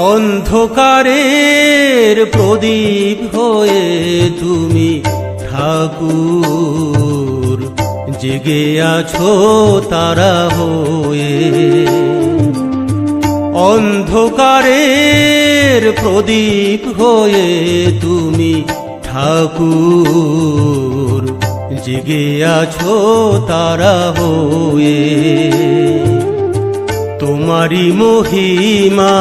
অন্ধকারের প্রদীপ হয়ে তুমি ঠাকুর, জেগে আছো তারা হয়ে। অন্ধকারের প্রদীপ হয়ে তুমি ঠাকুর, জেগে আছো তারা হয়ে। তোমারি মহিমা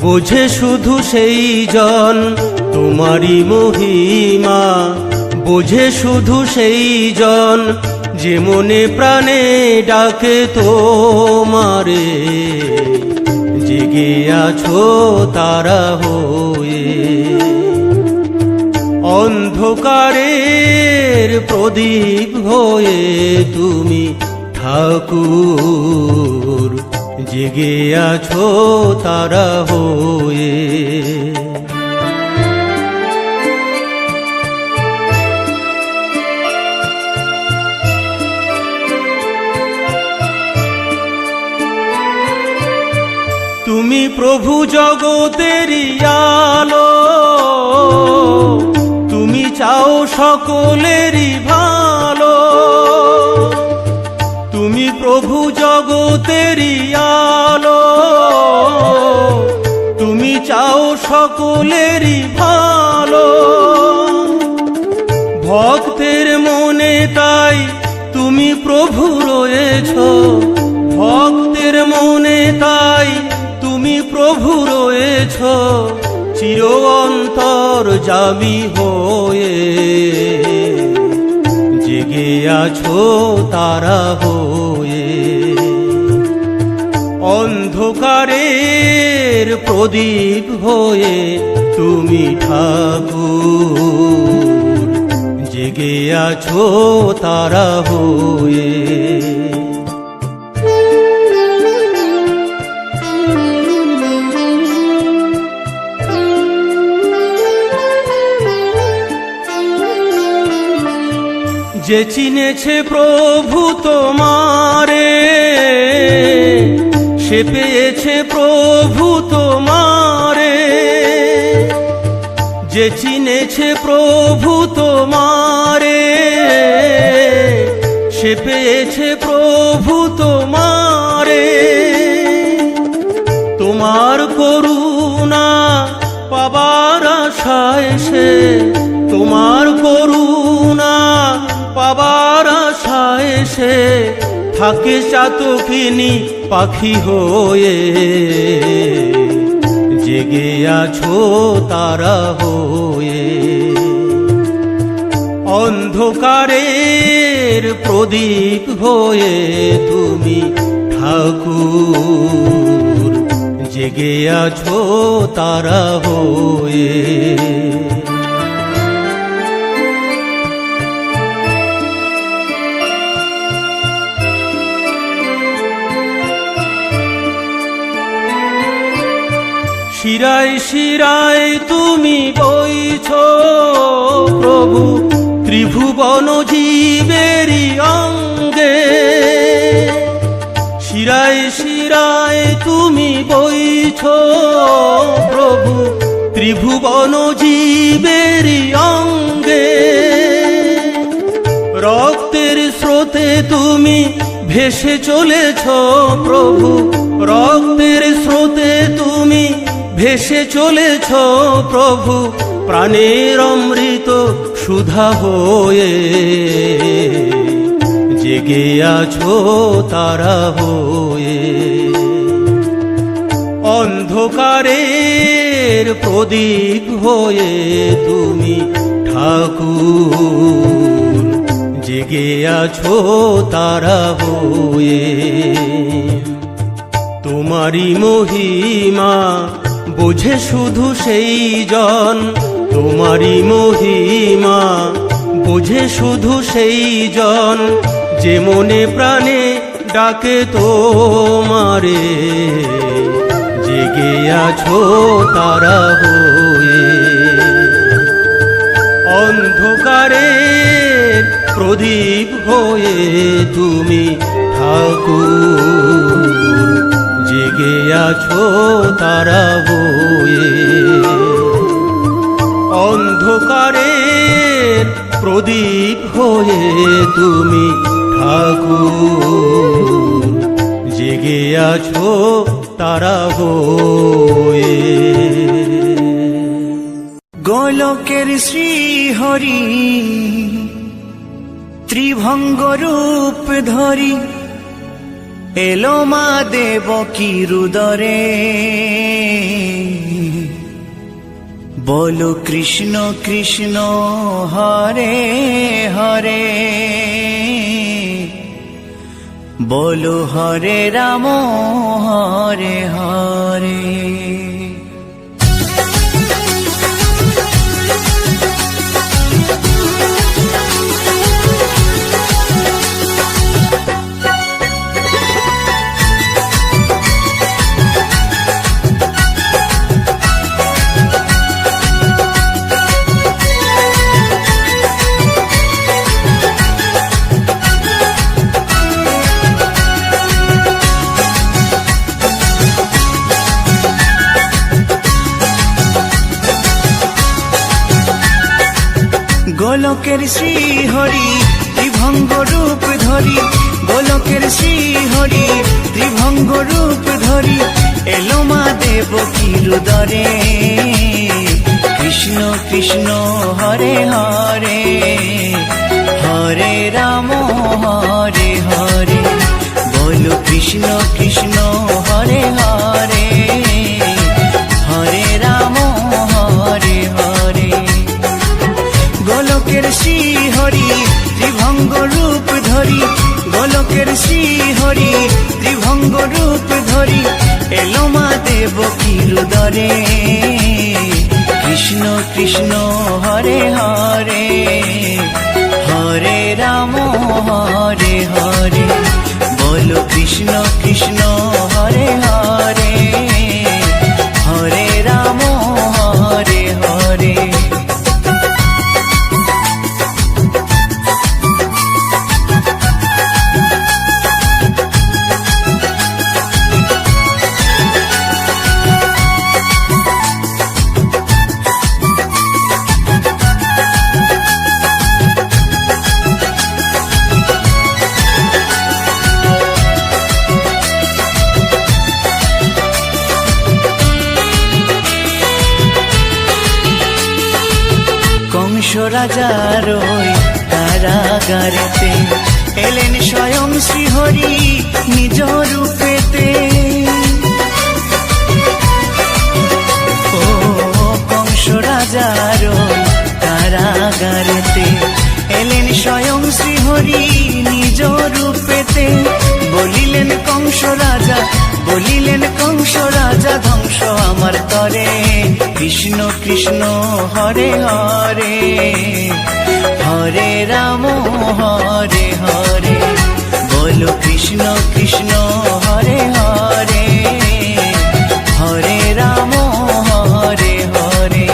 বোঝে শুধু সেই জন, তোমারি মহিমা বোঝে শুধু সেই জন, যে মনে প্রাণে ডাকে তোমারে, জেগে আছো তারা হয়ে। অন্ধকারের প্রদীপ হয়ে তুমি ঠাকুর, জেগে আছো তারা হয়ে। তুমি প্রভু জগতেরই আলো, তুমি চাও সকলেরই ভালো। তুমি প্রভু জগতেরই আলো, তুমি চাও সকলেরই ভালো। ভক্তের মনে তাই তুমি প্রভু রয়েছ, ভক্তের মনে তাই তুমি প্রভু রয়েছ, চির অন্তর্যামী হয়ে, জেগে আছো তারা হয়ে। অন্ধকারের প্রদীপ হয়ে তুমি ঠাকুর, জেগে আছো তারা হয়ে। যে চিনেছে প্রভু তোমারে, সে পেয়েছে প্রভু তোমারে। যে চিনেছে প্রভু তোমারে, সে পেয়েছে প্রভু তোমারে। তোমার করুণা পাবার আশায় সে, তোমার করুণা পাবার আশায় সে, থাকে চাতকিনী পাখি হয়ে, জেগে আছো তারা হয়ে। অন্ধকারের প্রদীপ হয়ে তুমি ঠাকুর, জেগে আছো তারা হয়ে। শিরায় শিরায় তুমি বইছ প্রভু, ত্রিভুবন জীবেরই অঙ্গে। শিরায় শিরায় তুমি বইছ প্রভু, ত্রিভুবন জীবেরই অঙ্গে। রক্তের স্রোতে তুমি ভেসে চলেছ প্রভু, রক্তের স্রোতে তুমি ভেসে চলেছ প্রভু, প্রাণের অমৃত সুধা হয়ে, জেগে আছো তারা হয়ে। অন্ধকারের প্রদীপ হয়ে তুমি ঠাকুর, জেগে আছো তারা হয়ে। তোমারি মহিমা বোঝে শুধু সেই জন, তোমারি মহিমা বোঝে শুধু সেই জন, যে মনে প্রাণে ডাকে তোমারে, জেগে আছো তারা হয়ে। অন্ধকারের প্রদীপ হয়ে তুমি ঠাকুর, জেগে আছো তারা হয়ে। অন্ধকারের প্রদীপ হয়ে তুমি ঠাকুর, জেগে আছো তারা হয়ে। গোলকের শ্রীহরি ত্রিভঙ্গ রূপ ধরি, এলো মা দেবকী রুদরে। বলো কৃষ্ণ কৃষ্ণ হরে হরে, বলো হরে রাম হরে হরে। গোলকের শ্রীহরি ত্রিভঙ্গ রূপ ধরি, গোলকের শ্রীহরি ত্রিভঙ্গ রূপ ধরি, এলো মা দেবকী রুদরে। কৃষ্ণ কৃষ্ণ হরে হরে, হরে রাম হরে হরে। বলো কৃষ্ণ কৃষ্ণ হরে হরে, হরে রাম হরে হরে। গোলকের শ্রীহরি ত্রিভঙ্গ রূপ ধরি, গোলকের শ্রীহরি ত্রিভঙ্গ রূপ ধরি, এলো মা দেবকী রুদরে। কৃষ্ণ কৃষ্ণ হরে হরে, হরে রাম হরে হরে। বলো কৃষ্ণ কৃষ্ণ হরে হরে, হরে রাম হরে হরে। কংস রাজার ওই কারাগারেতে এলেন স্বয়ং শ্রীহরি নিজ রূপেতে। ও কংস রাজার ওই কারাগারেতে এলেন স্বয়ং শ্রীহরি নিজ রূপেতে। বলিলেন কংস রাজা, বলিলেন কংস রাজা, ধ্বংস আমার তরে। কৃষ্ণ কৃষ্ণ হরে হরে, হরে রাম হরে হরে। বলো কৃষ্ণ কৃষ্ণ হরে হরে, হরে রাম হরে হরে।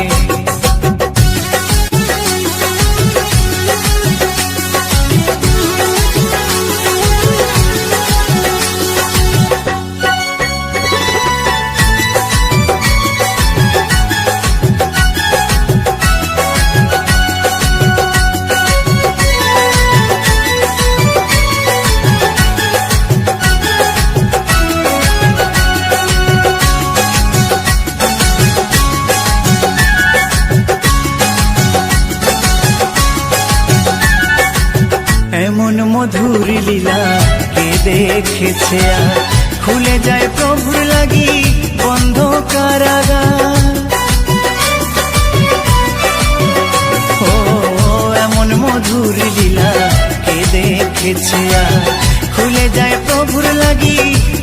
এমন মধুর লীলা কে দেখেছে আর, খুলে যায় প্রভুর লাগি বন্ধ কারাগার। ও এমন মধুর লীলা কে দেখেছে আর, খুলে যায় প্রভুর লাগি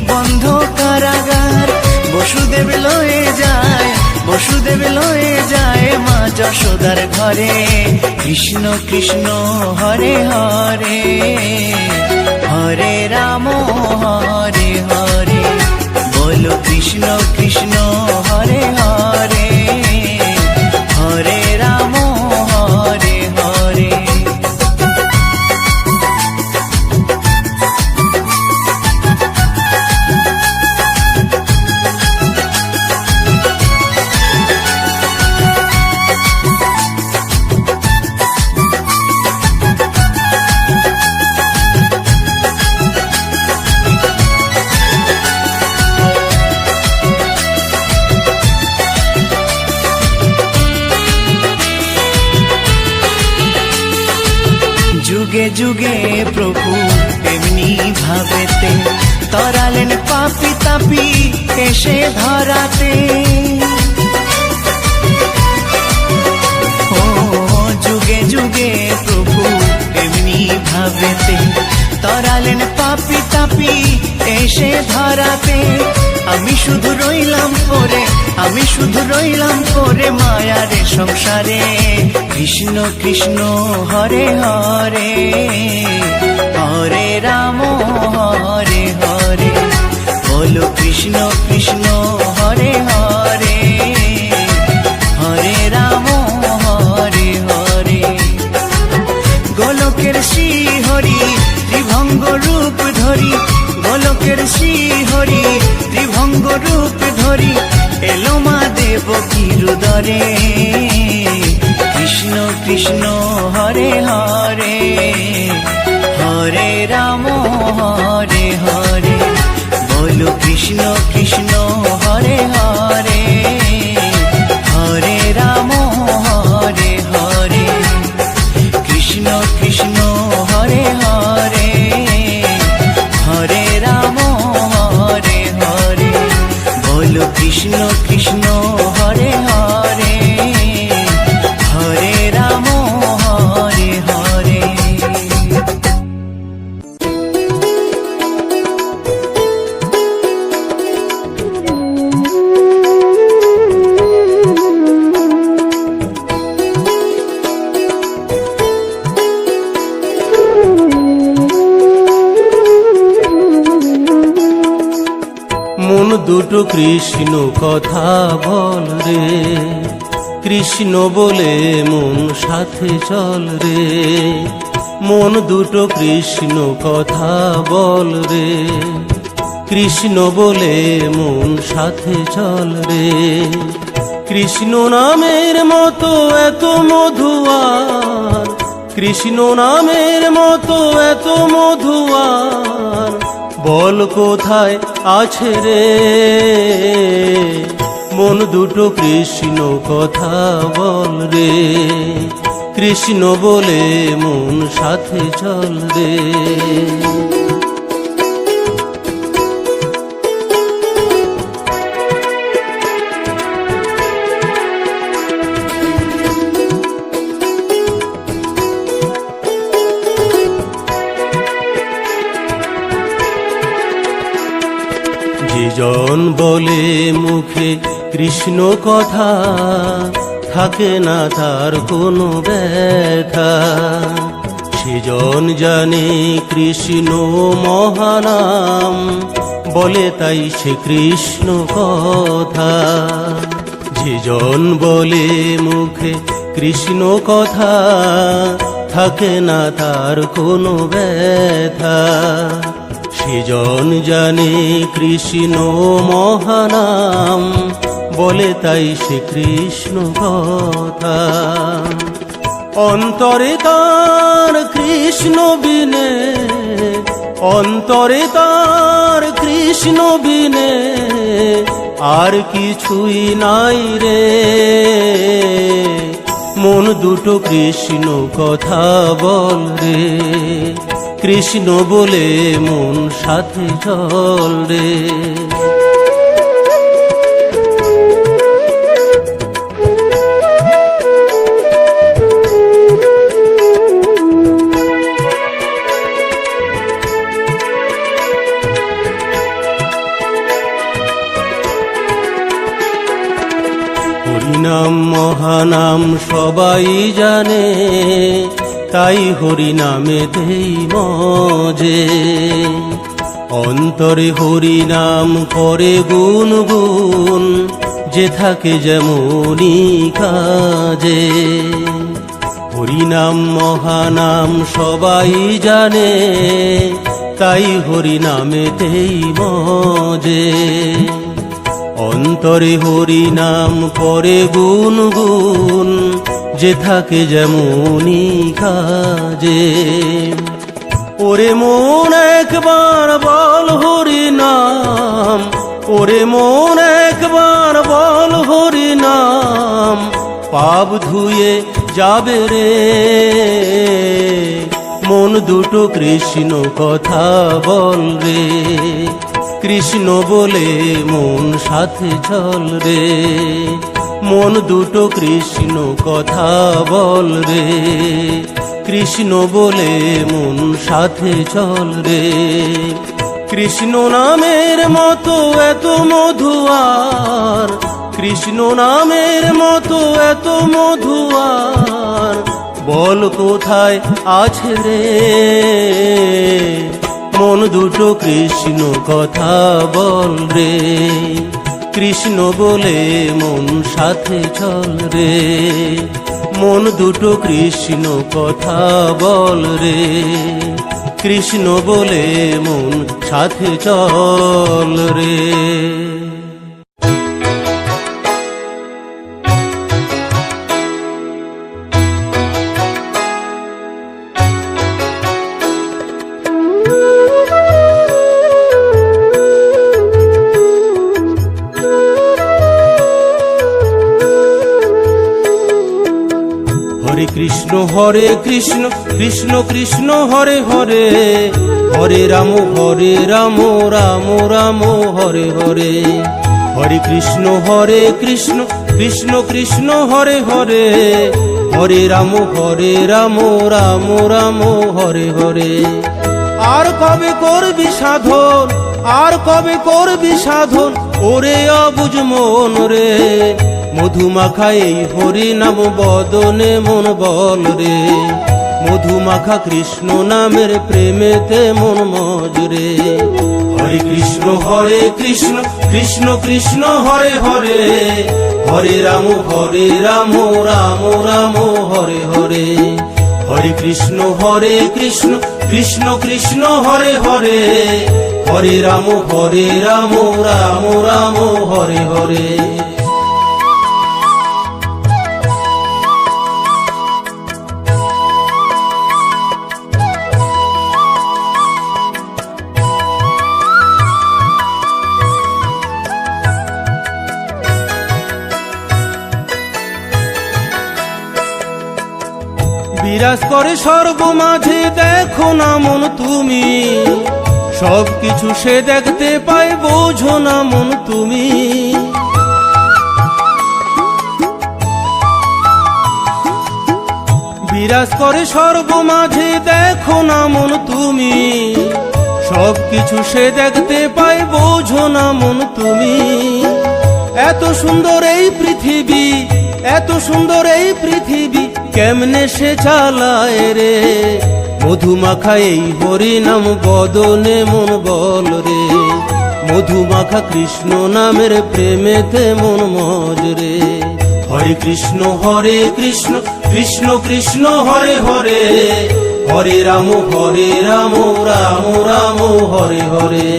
বন্ধ কারাগার। বসুদেব লয়ে যায়, বসুদেব লয়ে যায় মা যশোদার ঘরে। কৃষ্ণ কৃষ্ণ হরে হরে, হরে রাম হরে হরে। বলো কৃষ্ণ কৃষ্ণ হরে হরে, হরে রাম হরে হরে। যুগে প্রভু এমনি ভাবেতে তরালেন পাপি তাপি এসে ধরাতে। ও যুগে যুগে প্রভু এমনি ভাবেতে তরালেন পাপি তাপি এসে ধরাতে। আমি শুধু রইলাম পরে, আমি শুধু রইলাম পরে মায়ারে সংসারে। কৃষ্ণ কৃষ্ণ হরে হরে, হরে রাম হরে হরে। বলো কৃষ্ণ কৃষ্ণ হরে হরে, হরে রাম হরে হরে। গোলকের শ্রী হরি ত্রিভঙ্গ রূপ ধরি, গোলকের শ্রী হরি ত্রিভঙ্গ রূপ ধরি এলো মা দেব কিরুদরে। কৃষ্ণ কৃষ্ণ হরে হরে, হরে রাম হরে হরে। বলো কৃষ্ণ কৃষ্ণ হরে হরে, হরে রাম হরে হরে। কৃষ্ণ কৃষ্ণ হরে হরে, হরে রাম হরে হরে। বলো কৃষ্ণ কৃষ্ণ হরে হরে, হরে রাম হরে হরে। মন দুটো কৃষ্ণ কথা বল রে, কৃষ্ণ বলে মন সাথে চল রে। মন দুটো কৃষ্ণ কথা বল রে, কৃষ্ণ বলে মন সাথে চল রে। কৃষ্ণ নামের মতো এত মধুয়ার, কৃষ্ণ নামের মতো এত মধুয়ার বল কোথায় আছে রে। মন দুটো কৃষ্ণ কথা বল রে, কৃষ্ণ বলে মন সাথে চল রে। যেজন বলে মুখে কৃষ্ণ কথা, থাকে না তার কোনো ব্যথা। সেজন জানে কৃষ্ণ মহানাম, বলে তাই সে কৃষ্ণ কথা। যেজন বলে মুখে কৃষ্ণ কথা, থাকে না তার কোনো ব্যথা। সেজন জানে কৃষ্ণ মহানাম, বলে তাই সে কৃষ্ণ কথা। অন্তরে তার কৃষ্ণ বিনে, অন্তরে তার কৃষ্ণ বিনে আর কিছুই নাই রে। মন দুটো কৃষ্ণ কথা বল রে, কৃষ্ণ বলে মন সাথে চল রে। হরিনাম মহানাম সবাই জানে, তাই হরিনামেতেই মজে। অন্তরে হরিনাম করে গুনগুন, যে থাকে যেমনি কাজে। হরিনাম মহানাম সবাই জানে, তাই হরিনামেতেই মজে। অন্তরে হরিনাম করে গুনগুন, যে থাকে যেমনি কাজে। ওরে মন একবার বল হরি নাম, ওরে মন একবার বল হরি নাম, পাপ ধুয়ে যাবে রে। মন দুটো কৃষ্ণ কথা বল রে, কৃষ্ণ বলে মন সাথে চল রে। মন দুটো কৃষ্ণ কথা বল রে, কৃষ্ণ বলে মন সাথে চল রে। কৃষ্ণ নামের মতো এত মধু আর, কৃষ্ণ নামের মতো এত মধু আর বল কোথায় আছে রে। মন দুটো কৃষ্ণ কথা বল রে, কৃষ্ণ বলে মন সাথে চল রে। মন দুটো কৃষ্ণ কথা বল রে, কৃষ্ণ বলে মন সাথে চল রে। হরে কৃষ্ণ কৃষ্ণ কৃষ্ণ হরে হরে, হরে রাম রাম রাম হরে হরে। হরে কৃষ্ণ কৃষ্ণ কৃষ্ণ হরে হরে, হরে রাম রাম রাম হরে হরে। আর কবে করবি সাধন, আর কবে করবি সাধন ওরে অবুঝ মন রে। মধুমাখা এই হরি নাম বদনে মন বল রে, মধুমাখা কৃষ্ণ নামের প্রেমেতে মন মজ রে। হরে কৃষ্ণ কৃষ্ণ কৃষ্ণ হরে হরে, হরে রাম রাম রাম হরে হরে। হরে কৃষ্ণ কৃষ্ণ কৃষ্ণ হরে হরে, হরে রাম রাম রাম হরে হরে। বিরাজ করে সর্বমাঝে দেখো না মন তুমি, সব কিছু সে দেখতে পায় বোঝো না মন তুমি। বিরাজ করে সর্বমাঝে দেখো না মন তুমি, সব কিছু সে দেখতে পায় বোঝো না মন তুমি। এত সুন্দর এই পৃথিবী, এত সুন্দর এই পৃথিবী কেমনে সে চালায় রে। মধুমাখা এই হরি নাম বদনে মন বল রে, মধুমাখা কৃষ্ণ নামের প্রেমেতে মন মজ রে। হরে কৃষ্ণ কৃষ্ণ কৃষ্ণ হরে হরে, হরে রাম রাম রাম হরে হরে।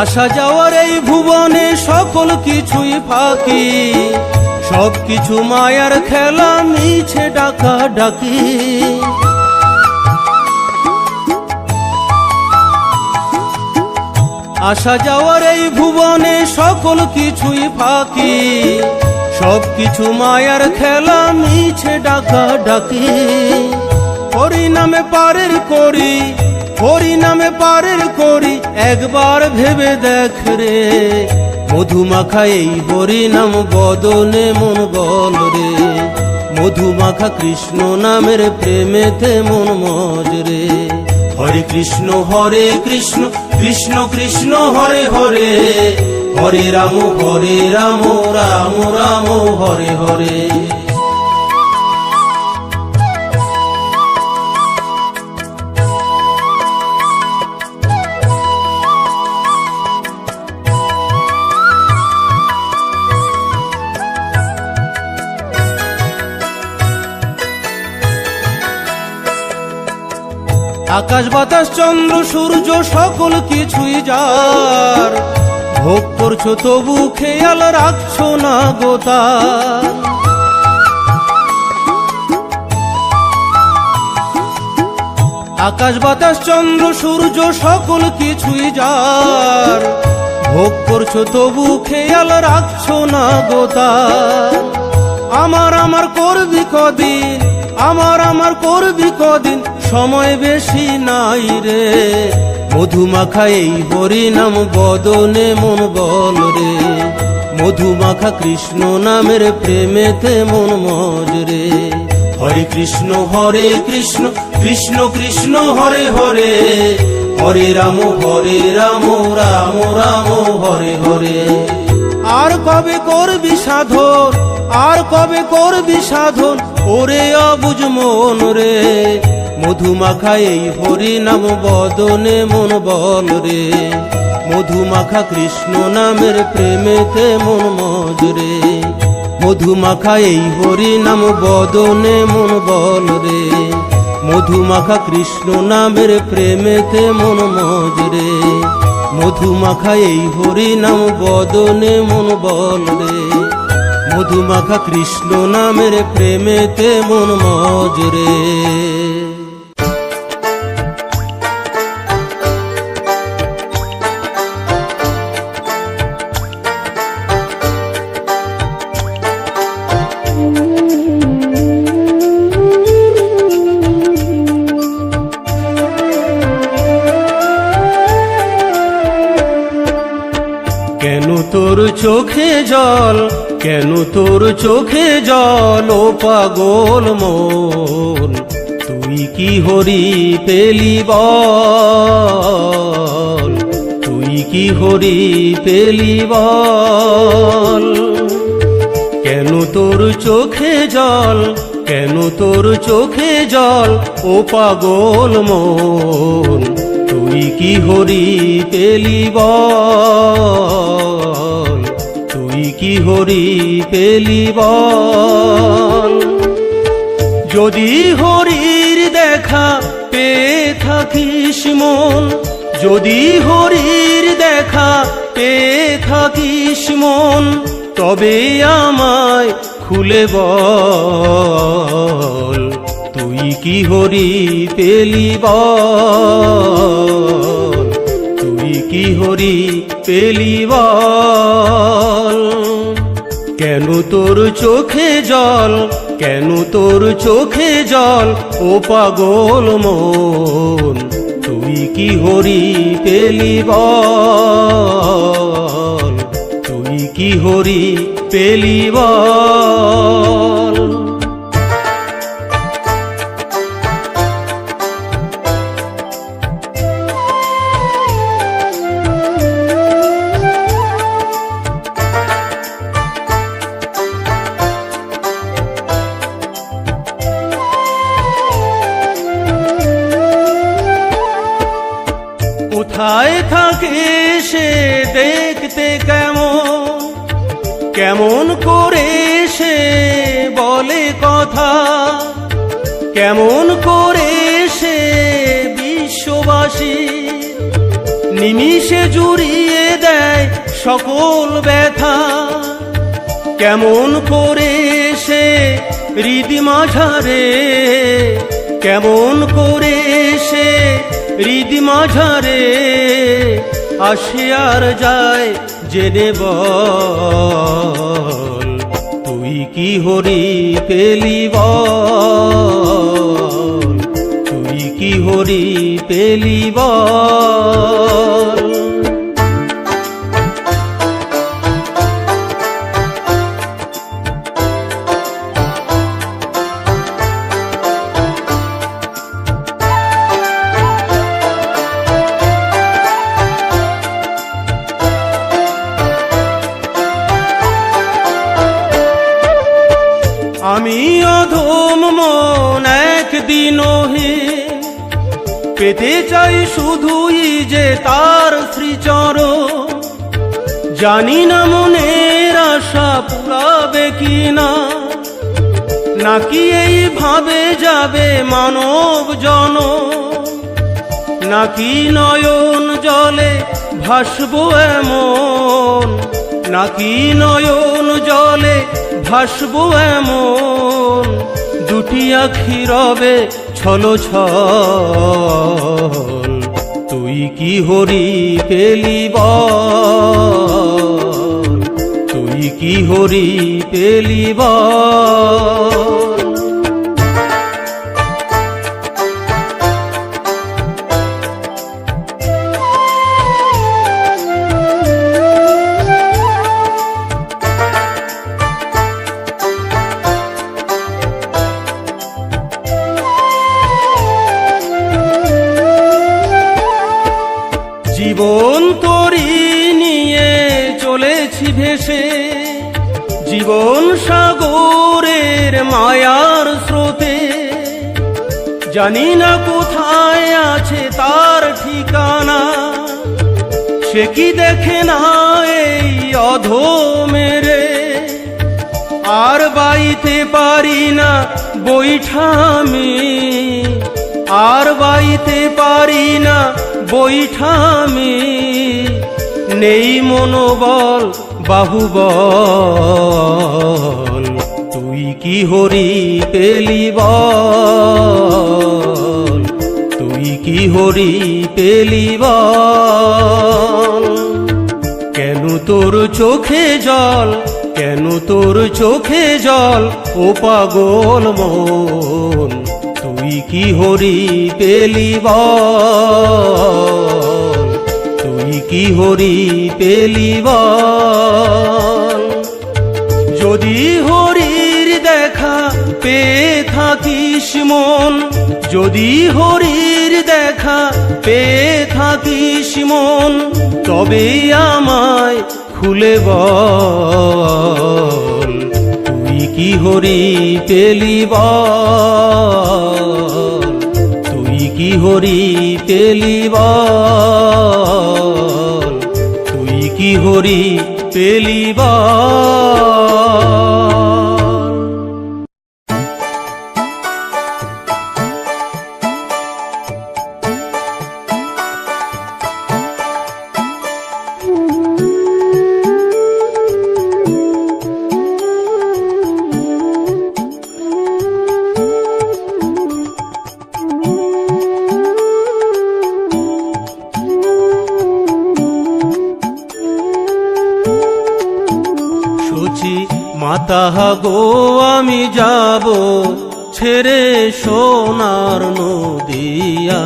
আসা যাওয়ার এই ভুবনে সকল কিছুই ফাঁকি, সব কিছু মায়ার খেলা মিছে ডাকা ডাকি। আসা যাওয়ার এই ভুবনে সকল কিছুই ফাঁকি, সব কিছু মায়ার খেলা মিছে ডাকা ডাকি। হরি নামে পারের করি, হরি নামে পারের করি একবার ভেবে দেখ রে। মধুমাখা এই হরি নাম বদনে মন বল রে, মধুমাখা কৃষ্ণ নামের প্রেমেতে মন মজ রে। হরে কৃষ্ণ কৃষ্ণ কৃষ্ণ হরে হরে, হরে রাম রাম রাম হরে হরে। আকাশ বাতাস চন্দ্র সূর্য সকল কিছুই যার, ভোগ করছো তবু খেয়াল রাখছো না গোতার। আকাশ বাতাস চন্দ্র সূর্য সকল কিছুই যার, ভোগ করছো তবু খেয়াল রাখছো না গো তার। আমার করবি কদিন, আমার করবি কদিন, সময় বেশি নাই রে। মধুমাখা এই হরি নাম বদনে মন বল রে, মধুমাখা কৃষ্ণ নামের প্রেমেতে মন মজ রে। হরে কৃষ্ণ কৃষ্ণ কৃষ্ণ হরে হরে, হরে রাম রাম রাম হরে হরে। আর কবে করবি সাধন, আর কবে করবি সাধন, ওরে অবুঝ মন রে। মধুমাখা এই হরি নাম বদনে মন বল রে, মধুমাখা কৃষ্ণ নামের প্রেমেতে মন মজ রে। মধুমাখা এই হরি নাম বদনে মন বল রে, মধুমাখা কৃষ্ণ নামের প্রেমেতে মন মজ রে। মধুমাখা এই হরি নাম বদনে মন বল রে, মধুমাখা কৃষ্ণ নামের প্রেমেতে মন মজ রে। কেন তোর চোখে জল, কেন তোর চোখে জল, ও পাগল মন, তুই কি হরি পেলি বল, তুই কি হরি পেলি বল। কেন তোর চোখে জল, কেন তোর চোখে জল, ও পাগল মন, তুই কি হরি পেলি বল, তুই কি হরি পেলি বল। যদি হরির দেখা পেয়ে থাকিস মন, যদি হরির দেখা পেয়ে থাকিস মন, তবে আমায় খুলে বল, তুই কি হরি পেলি বল, তুই কি হরি পেলি বল। কেন তোর চোখে জল, কেন তোর চোখে জল, ও পাগল মন, তুই কি হরি পেলি বল, তুই কি হরি পেলি বল। কোথায় থাকে সে দেখতে কেমন, কেমন করে সে বলে কথা, কেমন করে সে বিশ্ববাসী নিমিষে জুড়িয়ে দেয় সকল ব্যথা। কেমন করে সে হৃদি মাঝারে, কেমন করে সে হৃদি মাঝারে আসে আর যায় জেনে বল, তুই কি হরি পেলি বল, তুই কি হরি পেলি বল। আমি অধম মন একদিনহীন, পেতে চাই শুধুই যে তার শ্রীচরণ। জানি না মনের আশা পুরাবে কিনা, নাকি এইভাবে যাবে মানব জনম, নাকি নয়ন জলে ভাসবো এমন, নাকি নয়ন জলে ভাসবো এমন দুটি আখি রবে ছলো ছল, তুই কি হরি পেলি বল, তুই কি হরি পেলি বল। জীবন তরি নিয়ে চলেছি ভেসে, জীবন সাগরের মায়ার স্রোতে, জানি না কোথায় আছে তার ঠিকানা, সে কি দেখে না এই অধমেরে। আর বাইতে পারি না বৈঠামি, আর বাইতে পারি না বৈঠামি, নেই মনোবল বাহুবল, তুই কি হরি পেলি বল, তুই কি হরি পেলি বল। কেন তোর চোখে জল, কেন তোর চোখে জল ও পাগল মন, তুই কি হরি পেলি বল, তুই কি হরি পেলি বল। যদি হরির দেখা পেয়ে থাকিস মন, যদি হরির দেখা পেয়ে থাকিস মন, তবে আমায় খুলে বল, তুই কি হরি পেলি বল, তুই কি হরি পেলি বল, তুই কি হরি পেলি বল। মাতা গো আমি যাব ছেড়ে সোনার নদিয়া,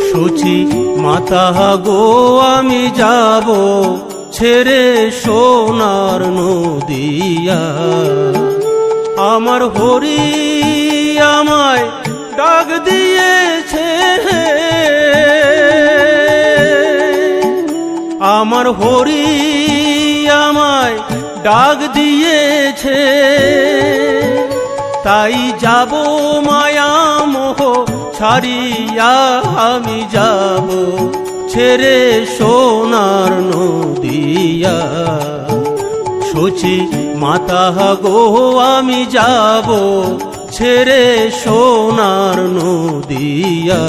সচি মাতা গো আমি যাব ছেড়ে সোনার নদিয়া। আমার হরি আমায় ডাক দিয়েছে, আমার হরি আমায় ডাক দিয়েছে, তাই যাব মায়া মোহ ছাড়িয়া, আমি যাব ছেড়ে সোনার নদিয়া। সচি মাতা গো আমি যাব ছেড়ে সোনার নদিয়া।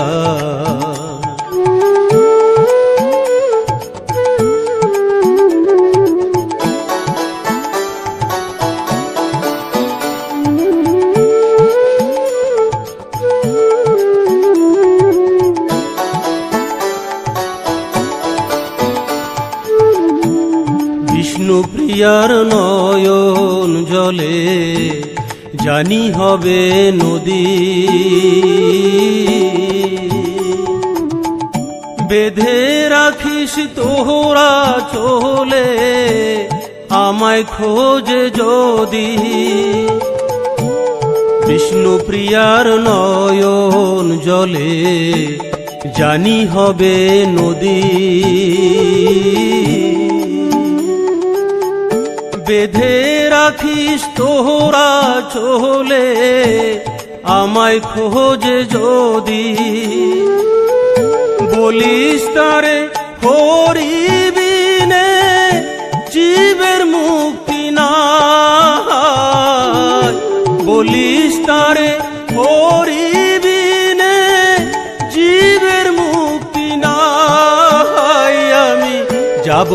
বিষ্ণুপ্রিয়ার নয়ন জলে জানি হবে নদী, বেঁধে রাখিস তোরা চলে আমায় খোঁজে যদি। বিষ্ণুপ্রিয়ার নয়ন জলে জানি হবে নদী, বেঁধে রাখিস তোরা চলে আমায় খোঁজে যদি। বলিস তারে হরি বিনে জীবের মুক্তি নাই, বলিস তারে হরি বিনে জীবের মুক্তি নাই। আমি যাব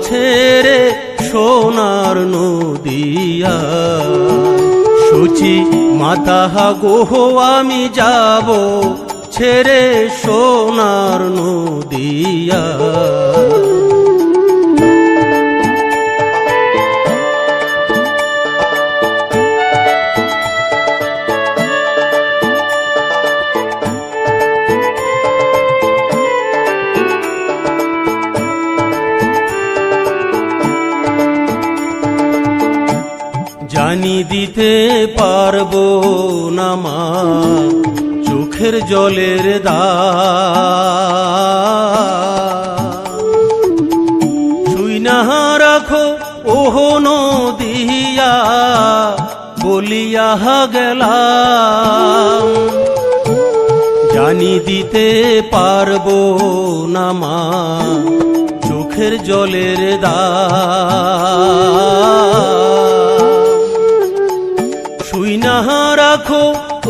ছেড়ে সোনার নদিয়া, সূচি মাতা গোহ আমি যাব ছেড়ে সোনার নদিয়া। জানি দিতে পারবো না মা চোখের জলের শুই না রাখো ওহ নদিয়া বলিয়া গেলাম। জানি দিতে পারবো না মা চোখের জলের শুই না রাখো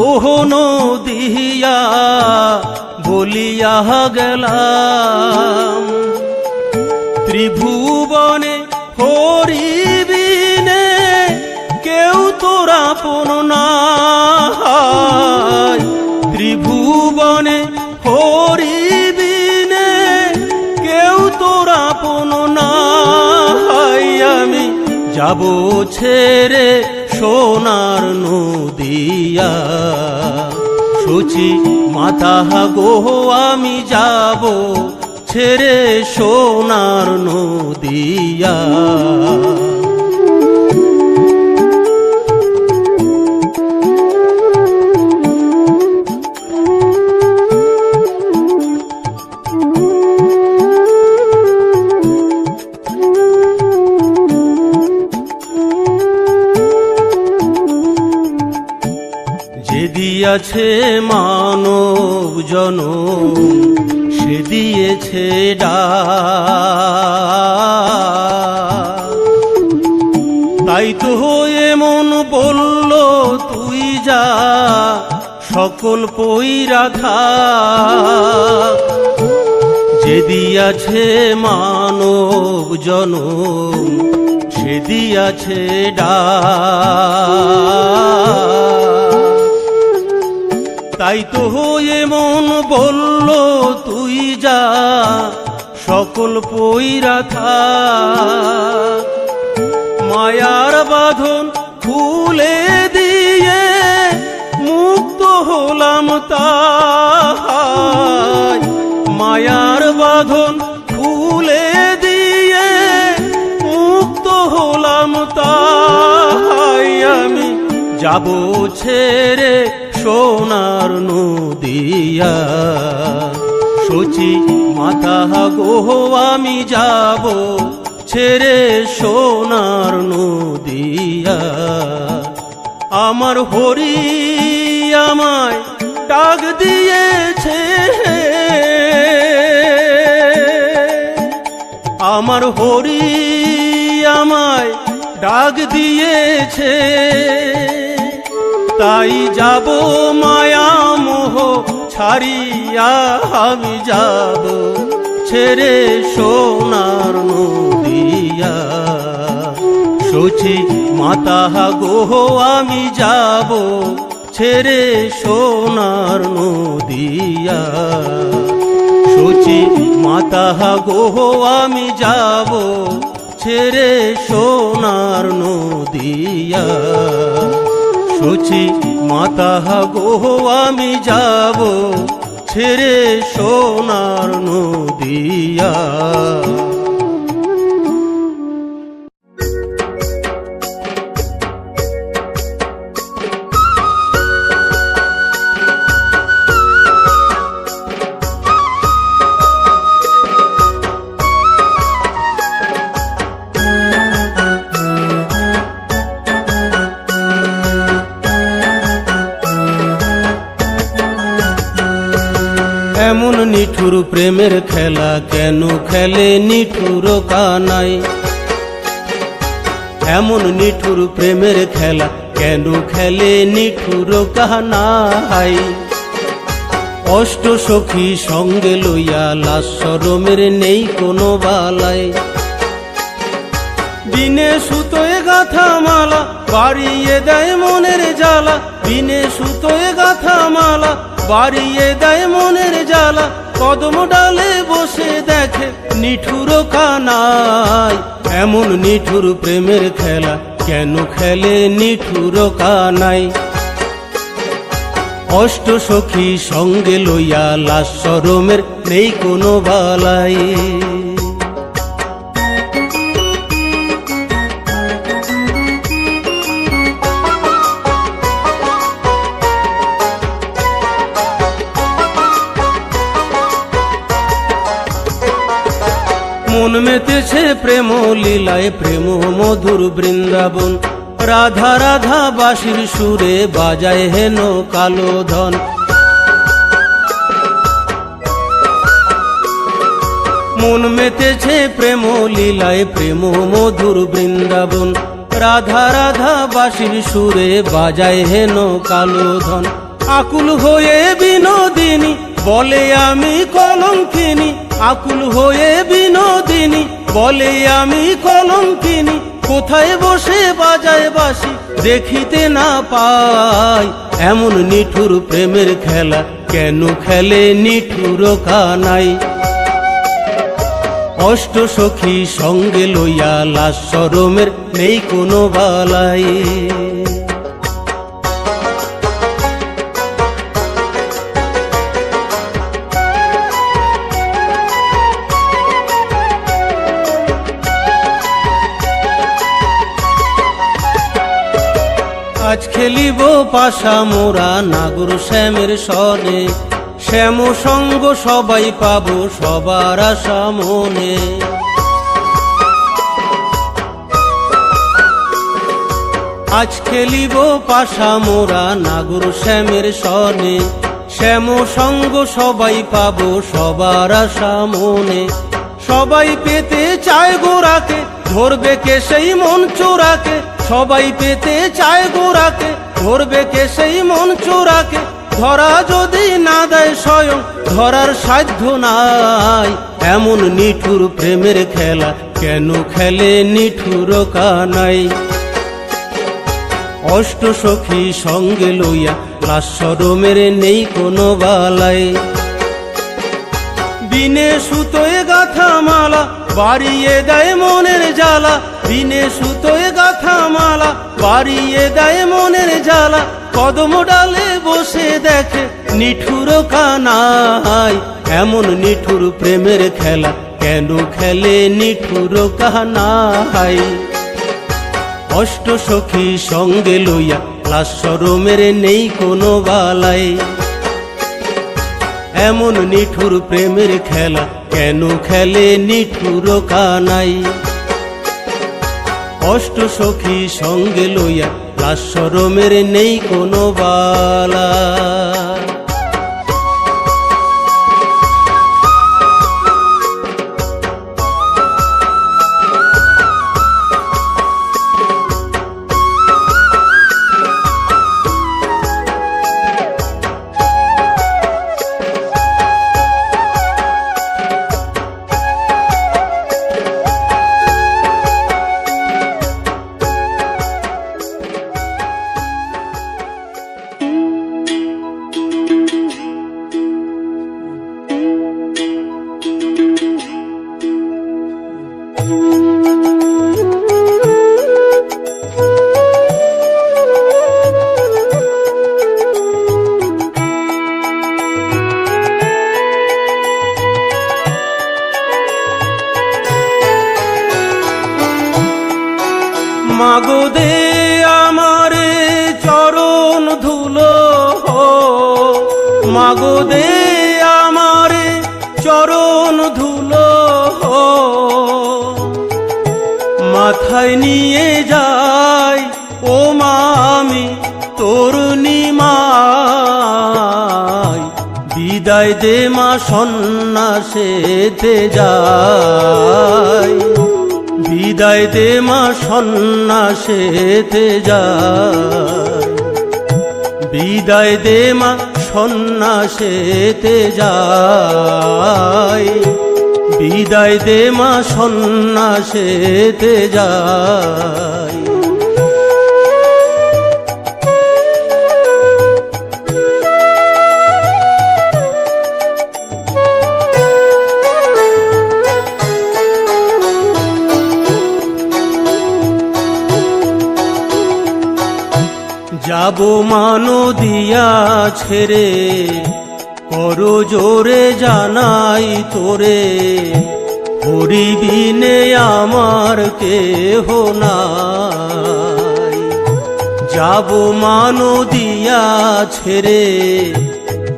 ওহ নদিয়া বলিয়া গেলাম। ত্রিভুবনে হরিবিনে কেউ তোরা আপন নাই। ত্রিভুবনে হরিবিনে কেউ তোরা আপন নাই। আমি যাব ছেড়ে সোনার নদিয়া। সূচি মাতা গোহ আমি যাব ছেড়ে সোনার নদিয়া। যে দিয়াছে মানব জনম সে দিয়েছে ডাক। তাই তো এমন বলল তুই যা সকল পইরা থাক। যে দিয়াছে মানব জনম সে দিয়াছে ডাক। তাই তো এমন বলল তুই যা সকল পইরা থাক। মায়ার বাঁধন খুলে দিয়ে মুক্ত হলাম তাই। মায়ার বাঁধন খুলে দিয়ে মুক্ত হলাম তাই। আমি যাব ছেড়ে সোনার নদিয়া। সূচি মাতা গোহ আমি যাব ছেড়ে সোনার নদিয়া। আমার হরি আমায় ডাক দিয়েছে, আমার হরি আমায় ডাক দিয়েছে। তাই যাব মায়া মোহ ছাড়িয়া আমি যাব ছেড়ে সোনার নদিয়া। সূচি মাতা গোহ আমি যাব ছেড়ে সোনার নদিয়া। সূচি মাতা গোহ আমি যাব ছেড়ে সোনার নদিয়া। সূচি মাতা গোহ আমি যাব ছেড়ে সোনার নদিয়া। এমন নিঠুর প্রেমের খেলা কেন খেলে নিঠুর কানাই। এমন নিঠুর প্রেমের খেলা কেন খেলে নিঠুর কানাই। অষ্ট সখী সঙ্গে লইয়া লাজ শরমের নেই কোনো বালাই। বিনে সুতোয় গাথা মালা বাড়িয়ে দেয় মনের জ্বালা, বিনে সুতোয় গাথা মালা বাড়িয়ে দেয় মনের জ্বালা। কদম ডালে বসে দেখে নিঠুর কানাই, এমন নিঠুর প্রেমের খেলা কেন খেলে নিঠুর কানাই। অষ্ট সখী সঙ্গে লইয়া লাশ শরমের নেই কোনো বালাই। মন মেতেছে প্রেম লীলায় প্রেম মধুর বৃন্দাবন, রাধা রাধা বাঁশির সুরে বাজায় হেন কালো ধন। মন মেতেছে প্রেম লীলায় প্রেম মধুর বৃন্দাবন, রাধা রাধা বাঁশির সুরে বাজায় হেন কালো ধন। আকুল হয়ে বিনোদিনী বলে আমি কলঙ্কিনী, আকুল হয়ে বিনোদিনী বলে আমি কলঙ্কিনী। কোথায় বসে বাজায় বাঁশি দেখিতে না পাই, এমন নিঠুর প্রেমের খেলা কেন খেলে নিঠুর কানাই। অষ্ট সখী সঙ্গে লইয়া লাশ শরমের নেই কোনো বালাই। আজ খেলিব পাশা মোরা নাগর শ্যামের সনে, শ্যাম সঙ্গ সবাই পাবো সবার আশা মনে। আজ খেলিব পাশা মোরা নাগর শ্যামের সনে, শ্যাম সঙ্গ সবাই পাবো সবার আশা মনে। সবাই পেতে চায় গোরাকে ধরবে কে সেই মন চোরাকে, সবাই পেতে চায় গোরাকে ধরবে কে সেই মন চোরাকে। ধরা যদি না দেয় স্বয়ং ধরার সাধ্য নাই, এমন নিঠুর প্রেমের খেলা কেন খেলে নিঠুর কানাই। অষ্ট সখী সঙ্গে লইয়া লাশ শরমের নেই কোনো বালাই। বিনে সুতোয় গাথা মালা বাড়িয়ে দেয় মনের জ্বালা, বিনে সুতোয় গাথা মালা বাড়িয়ে দেয় মনের জ্বালা। কদম ডালে বসে দেখে নিঠুর কানাই, এমন নিঠুর প্রেমের খেলা কেন খেলে নিঠুর কানাই। অষ্ট সখী সঙ্গে লইয়া লাশ শরমের নেই কোনো বালাই, এমন নিঠুর প্রেমের খেলা কেন খেলে নিঠুর কানাই। অষ্ট সখী সঙ্গে লইয়া লাশ শরমের নেই কোনো বালা। মাগো দে আমারে চরণ ধুলো, মাগো দে আমারে চরণ ধুলো। মাথায় নিয়ে যাই ও মা আমি তোর নিমাই, বিদায় দে মা সন্ন্যাসেতে যাই, বিদায় দে মা সন্ন্যাসেতে যাই, বিদায় দে মা সন্ন্যাসেতে যাই, বিদায় দে মা সন্ন্যাসেতে যাই। যাব মা নদিয়া ছেড়ে, করো জোরে জানাই তোরে, হরি বিনে আমার কেহ নাই। যাব মা নদিয়া ছেড়ে,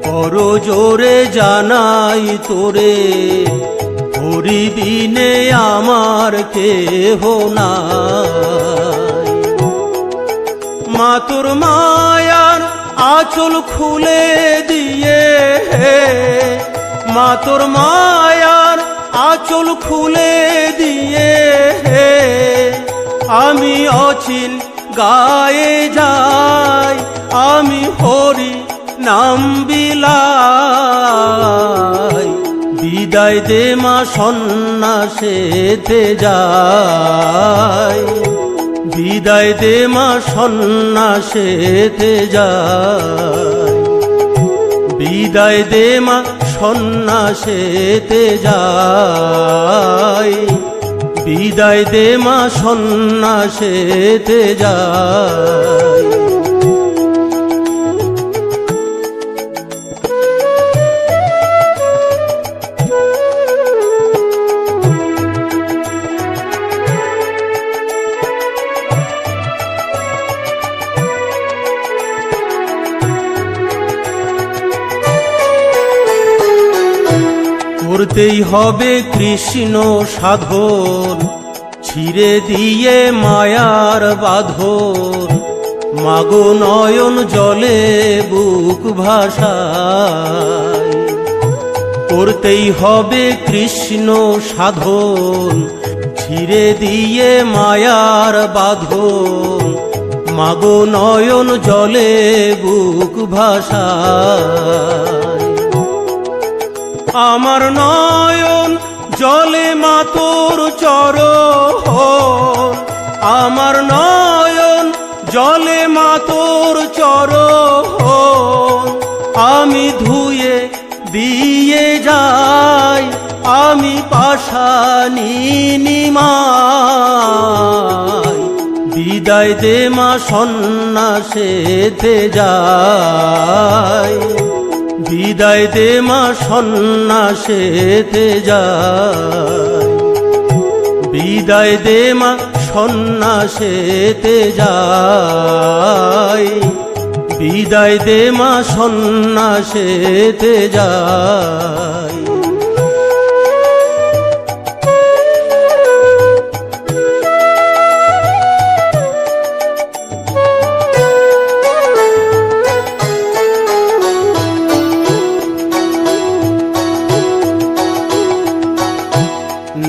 করো জোরে জানাই তোরে, হরি বিনে আমার কেহ নাই। মা তোর মায়ার আঁচল খুলে দিয়ে, মা তোর মায়ার আঁচল খুলে দিয়ে, আমি অচিন গায়ে যাই, আমি হরি নাম বিলায়। বিদায় দে মা সন্ন্যাসেতে যাই, বিদায় দে মা সন্ন্যাসেতে যাই, বিদায় দে মা সন্ন্যাসেতে যাই, বিদায় দে মা সন্ন্যাসেতে যাই। করতেই হবে কৃষ্ণ সাধন, ছিঁড়ে দিয়ে মায়ার বাঁধন, মাগো নয়ন জলে বুক ভাসায়। করতেই হবে কৃষ্ণ সাধন, ছিঁড়ে দিয়ে মায়ার বাঁধন, মাগো নয়ন জলে বুক ভাসায়। আমার নয়ন জলে মা তোর চরণ, আমার নয়ন জলে মা তোর চরণ, আমি ধুয়ে দিয়ে যাই, আমি পাশানি নিমাই। বিদায় দে মা সন্ন্যাসেতে যাই, বিদায় দে মা সন্ন্যাসেতে যাই, বিদায় দে মা সন্ন্যাসেতে যাই, বিদায় দে মা সন্ন্যাসেতে যাই।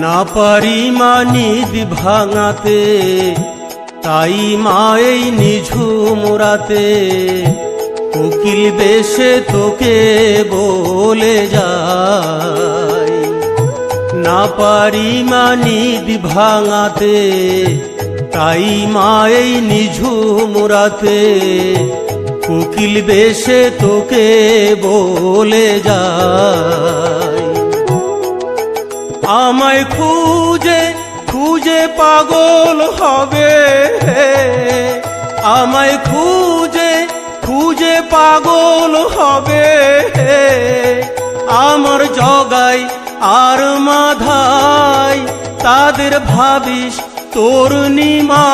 না পারি মা নিদ ভাঙাতে, তাই মা এই নিঝুম রাতে, কোকিল বেশে তোকে বলে যাই। না পারি মা নিদ ভাঙাতে, তাই মা এই নিঝুম রাতে, কোকিল বেশে তোকে বলে যাই। আমায় খুঁজে খুঁজে পাগল হবে, আমায় খুঁজে খুঁজে পাগল হবে, আমার জগাই আর মাধাই, তাদের ভাবিস তোর নিমাই।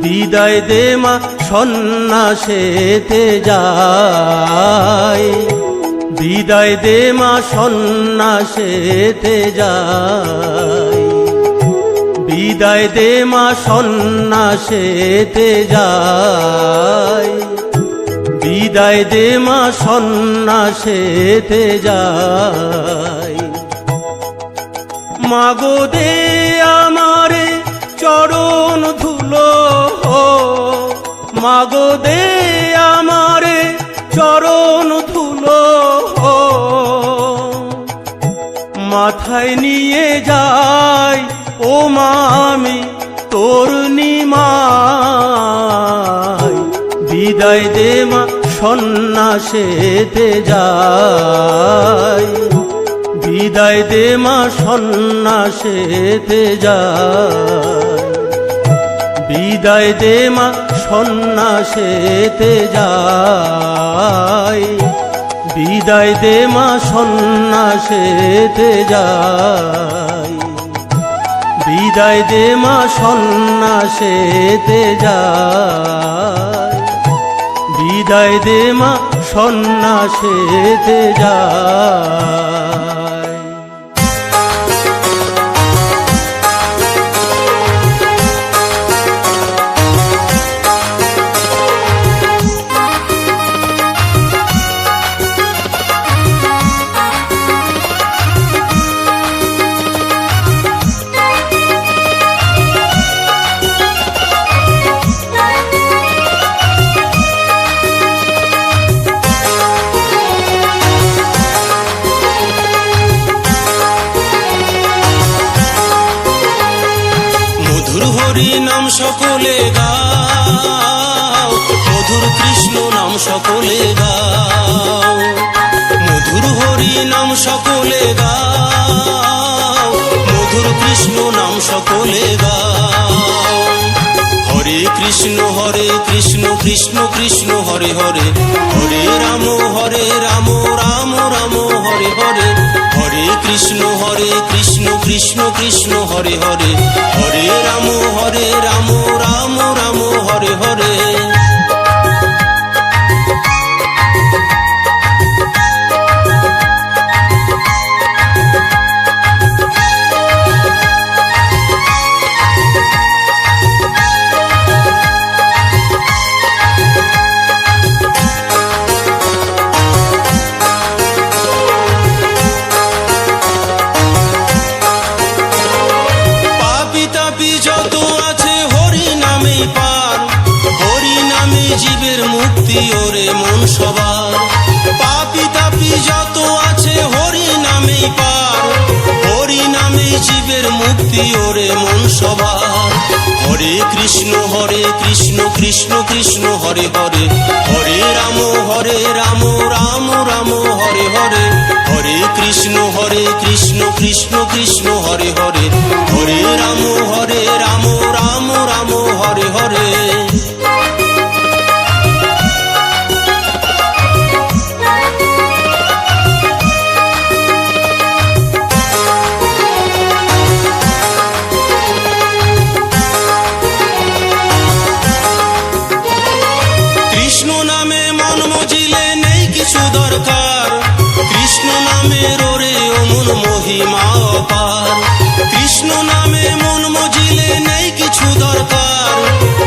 বিদায় দে মা সন্ন্যাসেতে যাই, বিদায় দে মা সন্ন্যাসেতে যাই, বিদায় দে মা সন্ন্যাসেতে যাই, বিদায় দে মা সন্ন্যাসেতে যাই। মাগো দে আমারে চরণ ধুলো, মাগো দে আমারে চরণ ধুলো, মাথায় নিয়ে যাই ও মা আমি তোর নিমাই। বিদায় দে মা সন্ন্যাসেতে যাই, বিদায় দে মা সন্ন্যাসেতে যাই, বিদায় দে মা সন্ন্যাসেতে যাই, বিদায় দে মা সন্ন্যাসেতে যাই, বিদায় দে মা সন্ন্যাসেতে যাই, বিদায় দে মা সন্ন্যাসেতে যাই। মধুর হরি নাম সকলে গাও, মধুর কৃষ্ণ নাম সকলে গাও, মধুর হরি নাম সকলে গাও, মধুর কৃষ্ণ নাম সকলে গাও। হরে কৃষ্ণ কৃষ্ণ কৃষ্ণ হরে হরে, হরে রাম রাম রাম হরে হরে, হরে কৃষ্ণ কৃষ্ণ কৃষ্ণ হরে হরে, হরে রাম রাম রাম হরে হরে। যত আছে হরি নামেই পার, হরি নামে জীবের মুক্তি ওরে মন সবার। পাপি তাপি যত আছে হরি নামেই পার, হরি নামে জীবের মুক্তি ওরে মন সবার। হরে কৃষ্ণ কৃষ্ণ কৃষ্ণ হরে হরে, হরে রাম রাম রাম হরে হরে, হরে কৃষ্ণ কৃষ্ণ কৃষ্ণ হরে হরে, হরে রাম রাম রাম হরে হরে। কৃষ্ণ নামে মন মজিলে নেই কিছু দরকার, কৃষ্ণ নামের ওরে অমন মহিমা অপার। কৃষ্ণ নামে মন মজিলে নেই কিছু দরকার,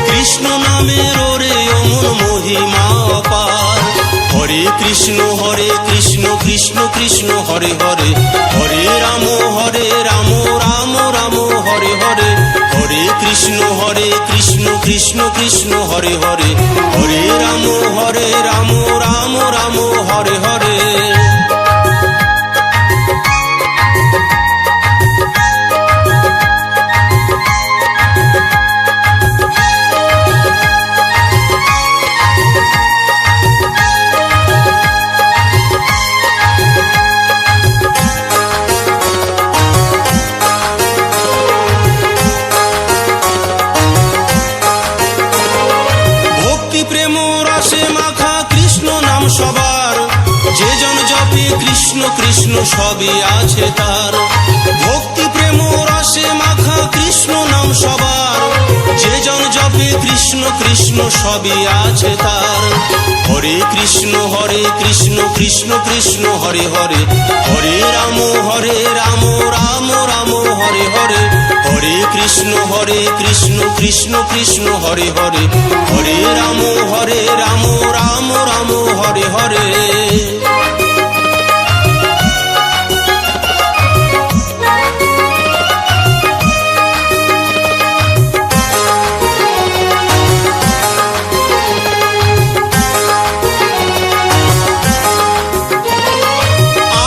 কৃষ্ণ নামের ওরে অমন মহিমা অপার। হরে কৃষ্ণ কৃষ্ণ কৃষ্ণ হরে হরে, হরে রাম রাম রাম হরে হরে, হরে কৃষ্ণ কৃষ্ণ কৃষ্ণ হরে হরে, হরে রাম রাম রাম হরে হরে। প্রেম রসে মাখা কৃষ্ণ নাম সবার, যে জন জপে কৃষ্ণ কৃষ্ণ সবই আছে তার। ভক্তি প্রেম রসে মাখা কৃষ্ণ নাম সবার, যে জন জপে কৃষ্ণ কৃষ্ণ সবই আছে তার। হরে কৃষ্ণ কৃষ্ণ কৃষ্ণ হরে হরে, হরে রাম রাম রাম হরে হরে, হরে কৃষ্ণ কৃষ্ণ কৃষ্ণ হরে হরে, হরে রাম রাম রাম হরে হরে।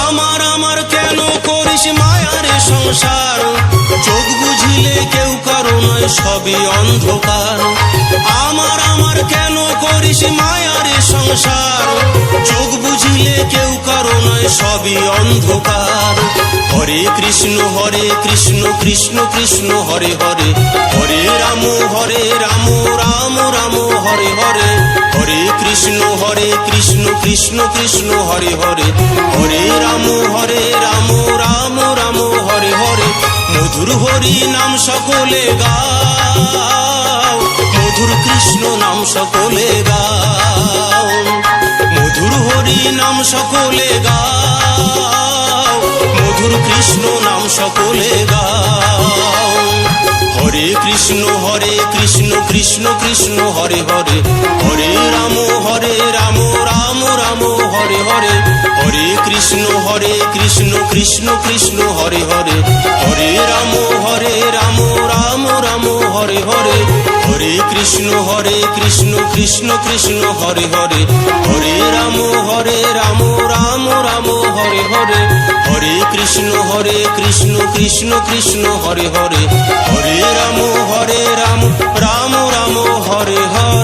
আমার কেন করিস মায়া চোখ বুঝিলে কেউ কারো নয়, সবই অন্ধকার। আমার আমার কেন করিস মায়ারে সংসার, চোখ বুঝিলে কেউ কারো নয়, সবই অন্ধকার। হরে কৃষ্ণ কৃষ্ণ কৃষ্ণ হরে হরে, হরে রাম রাম রাম হরে হরে। হরে কৃষ্ণ কৃষ্ণ কৃষ্ণ হরে হরে, হরে রাম রাম রাম হরে হরে। মধুর হরি নাম সকলে গাও, মধুর কৃষ্ণ নাম সকলে গাও। মধুর হরি নাম সকলে গাও, মধুর কৃষ্ণ নাম সকলে গাও। হরে কৃষ্ণ কৃষ্ণ কৃষ্ণ হরে হরে, হরে রাম রাম রাম হরে হরে। হরে কৃষ্ণ কৃষ্ণ কৃষ্ণ হরে হরে, হরে রাম রাম রাম হরে হরে। হরে কৃষ্ণ কৃষ্ণ কৃষ্ণ হরে হরে, হরে রাম রাম রাম হরে হরে। হরে কৃষ্ণ কৃষ্ণ কৃষ্ণ হরে হরে, হরে রাম রাম রাম হরে হরে।